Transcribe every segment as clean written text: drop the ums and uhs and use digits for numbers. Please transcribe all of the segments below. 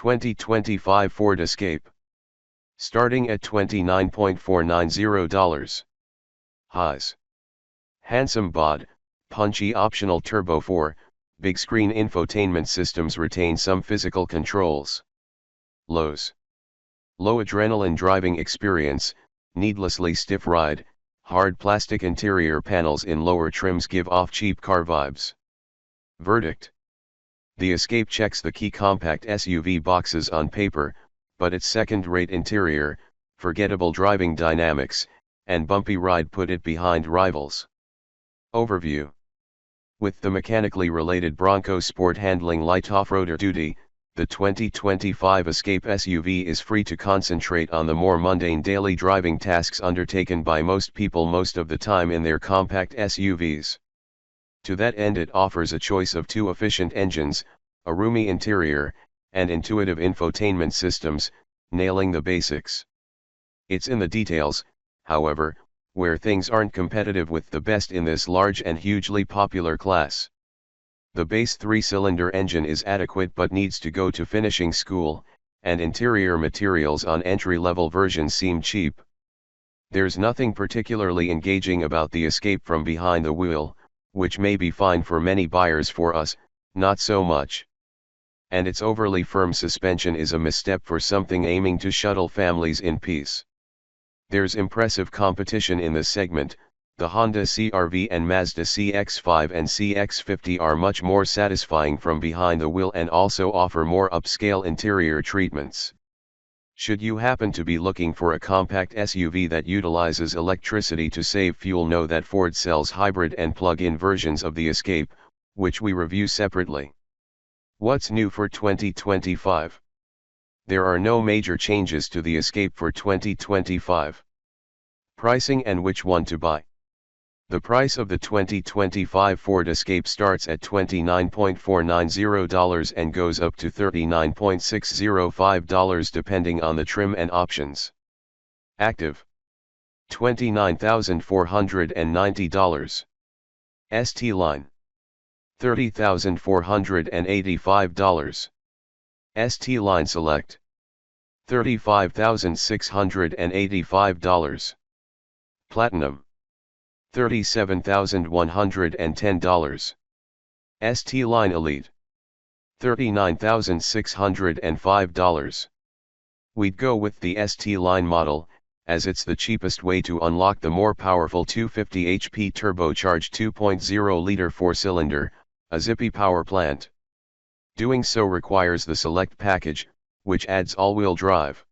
2025 Ford Escape. Starting at $29.490. Highs. Handsome bod, punchy optional turbo 4, big screen infotainment systems retain some physical controls. Lows. Low adrenaline driving experience, needlessly stiff ride, hard plastic interior panels in lower trims give off cheap car vibes. Verdict. The Escape checks the key compact SUV boxes on paper, but its second-rate interior, forgettable driving dynamics, and bumpy ride put it behind rivals. Overview. With the mechanically related Bronco Sport handling light off-roader duty, the 2025 Escape SUV is free to concentrate on the more mundane daily driving tasks undertaken by most people most of the time in their compact SUVs. To that end, it offers a choice of two efficient engines, a roomy interior, and intuitive infotainment systems, nailing the basics. It's in the details, however, where things aren't competitive with the best in this large and hugely popular class. The base 3-cylinder engine is adequate but needs to go to finishing school, and interior materials on entry-level versions seem cheap. There's nothing particularly engaging about the Escape from behind the wheel, which may be fine for many buyers. For us, not so much. And its overly firm suspension is a misstep for something aiming to shuttle families in peace. There's impressive competition in this segment. The Honda CR-V and Mazda CX-5 and CX-50 are much more satisfying from behind the wheel and also offer more upscale interior treatments. Should you happen to be looking for a compact SUV that utilizes electricity to save fuel, know that Ford sells hybrid and plug-in versions of the Escape, which we review separately. What's new for 2025? There are no major changes to the Escape for 2025. Pricing and which one to buy. The price of the 2025 Ford Escape starts at $29.490 and goes up to $39.605 depending on the trim and options. Active. $29,490. ST line. $30,485. ST line Select. $35,685. Platinum. $37,110. ST line Elite. $39,605. We'd go with the ST line model, as it's the cheapest way to unlock the more powerful 250 HP turbocharged 2.0-liter 4-cylinder, a zippy power plant. Doing so requires the Select package, which adds all-wheel drive.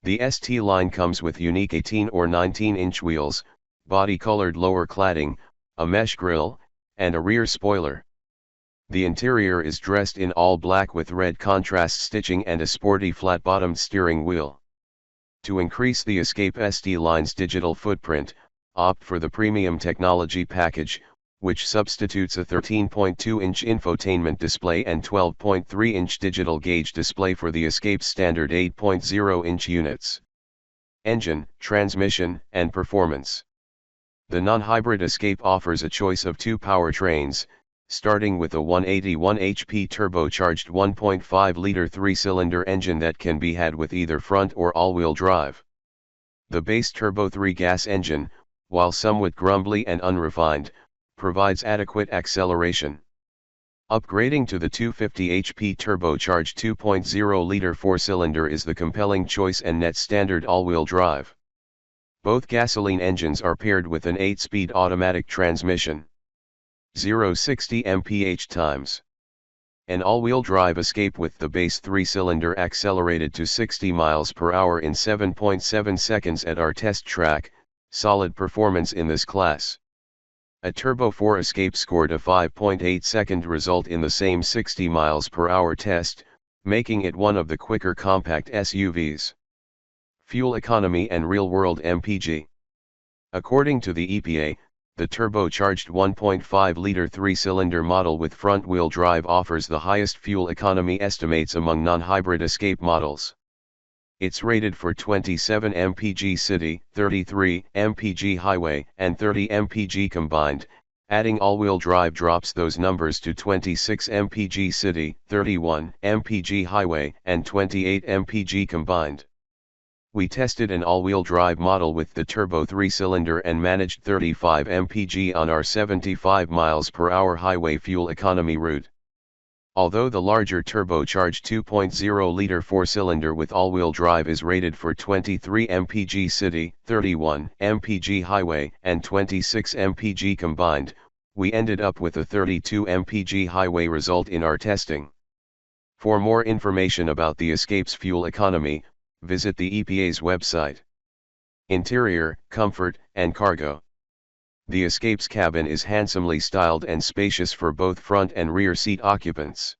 The ST line comes with unique 18 or 19-inch wheels, body-colored lower cladding, a mesh grille, and a rear spoiler. The interior is dressed in all black with red contrast stitching and a sporty flat-bottomed steering wheel. To increase the Escape ST line's digital footprint, opt for the Premium Technology package, which substitutes a 13.2-inch infotainment display and 12.3-inch digital gauge display for the Escape's standard 8.0-inch units. Engine, transmission, and performance. The non-hybrid Escape offers a choice of two powertrains, starting with a 181 HP turbocharged 1.5-liter 3-cylinder engine that can be had with either front or all-wheel drive. The base turbo 3 gas engine, while somewhat grumbly and unrefined, provides adequate acceleration. Upgrading to the 250 HP turbocharged 2.0-liter 4-cylinder is the compelling choice and net standard all-wheel drive. Both gasoline engines are paired with an 8-speed automatic transmission. 0-60 mph times. An all-wheel drive Escape with the base 3-cylinder accelerated to 60 miles per hour in 7.7 seconds at our test track, solid performance in this class. A Turbo 4 Escape scored a 5.8-second result in the same 60 miles per hour test, making it one of the quicker compact SUVs. Fuel economy and real-world MPG. According to the EPA, the turbocharged 1.5-liter 3-cylinder model with front-wheel drive offers the highest fuel economy estimates among non-hybrid Escape models. It's rated for 27 mpg city, 33 mpg highway, and 30 mpg combined, Adding all-wheel drive drops those numbers to 26 mpg city, 31 mpg highway, and 28 mpg combined. We tested an all-wheel drive model with the turbo 3-cylinder and managed 35 mpg on our 75 miles per hour highway fuel economy route. Although the larger turbocharged 2.0-liter 4-cylinder with all-wheel drive is rated for 23 mpg city, 31 mpg highway, and 26 mpg combined, we ended up with a 32 mpg highway result in our testing. For more information about the Escape's fuel economy, visit the EPA's website. Interior, comfort, and cargo. The Escape's cabin is handsomely styled and spacious for both front and rear seat occupants.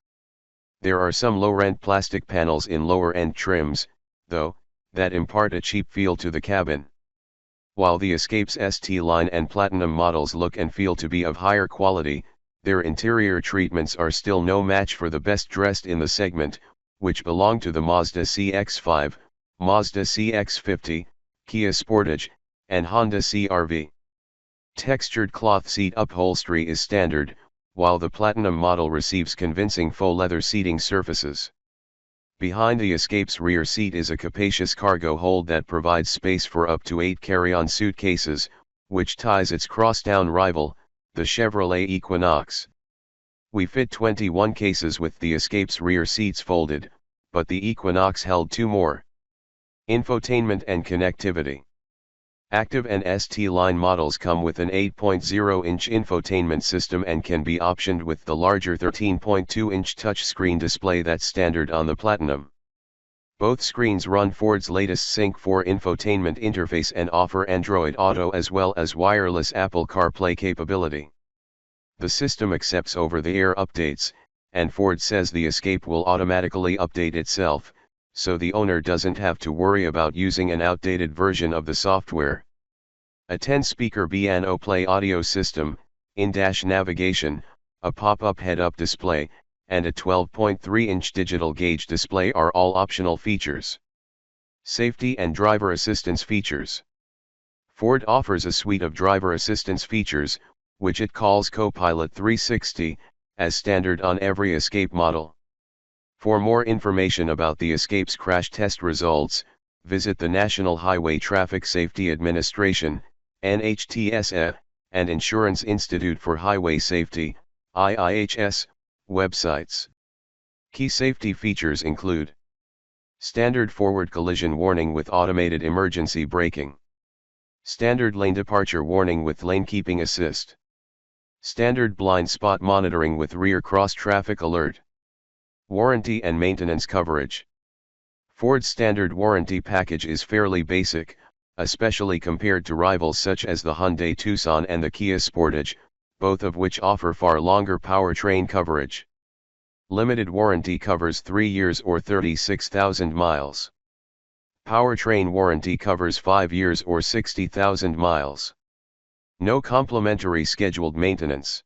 There are some low-rent plastic panels in lower-end trims, though, that impart a cheap feel to the cabin. While the Escape's ST-Line and Platinum models look and feel to be of higher quality, their interior treatments are still no match for the best dressed in the segment, which belong to the Mazda CX-5, Mazda CX-50, Kia Sportage, and Honda CR-V. Textured cloth seat upholstery is standard, while the Platinum model receives convincing faux leather seating surfaces. Behind the Escape's rear seat is a capacious cargo hold that provides space for up to 8 carry-on suitcases, which ties its crosstown rival, the Chevrolet Equinox. We fit 21 cases with the Escape's rear seats folded, but the Equinox held 2 more. Infotainment and connectivity. Active and ST-Line models come with an 8.0-inch infotainment system and can be optioned with the larger 13.2-inch touchscreen display that's standard on the Platinum. Both screens run Ford's latest Sync 4 infotainment interface and offer Android Auto as well as wireless Apple CarPlay capability. The system accepts over-the-air updates, and Ford says the Escape will automatically update itself, so the owner doesn't have to worry about using an outdated version of the software. A 10-speaker B&O Play audio system, in-dash navigation, a pop-up head-up display, and a 12.3-inch digital gauge display are all optional features. Safety and driver assistance features. Ford offers a suite of driver assistance features, which it calls Copilot 360, as standard on every Escape model. For more information about the Escape's crash test results, visit the National Highway Traffic Safety Administration, NHTSA, and Insurance Institute for Highway Safety, IIHS, websites. Key safety features include standard forward collision warning with automated emergency braking, standard lane departure warning with lane keeping assist, standard blind spot monitoring with rear cross traffic alert. Warranty and maintenance coverage. Ford's standard warranty package is fairly basic, especially compared to rivals such as the Hyundai Tucson and the Kia Sportage, both of which offer far longer powertrain coverage. Limited warranty covers 3 years or 36,000 miles. Powertrain warranty covers 5 years or 60,000 miles. No complimentary scheduled maintenance.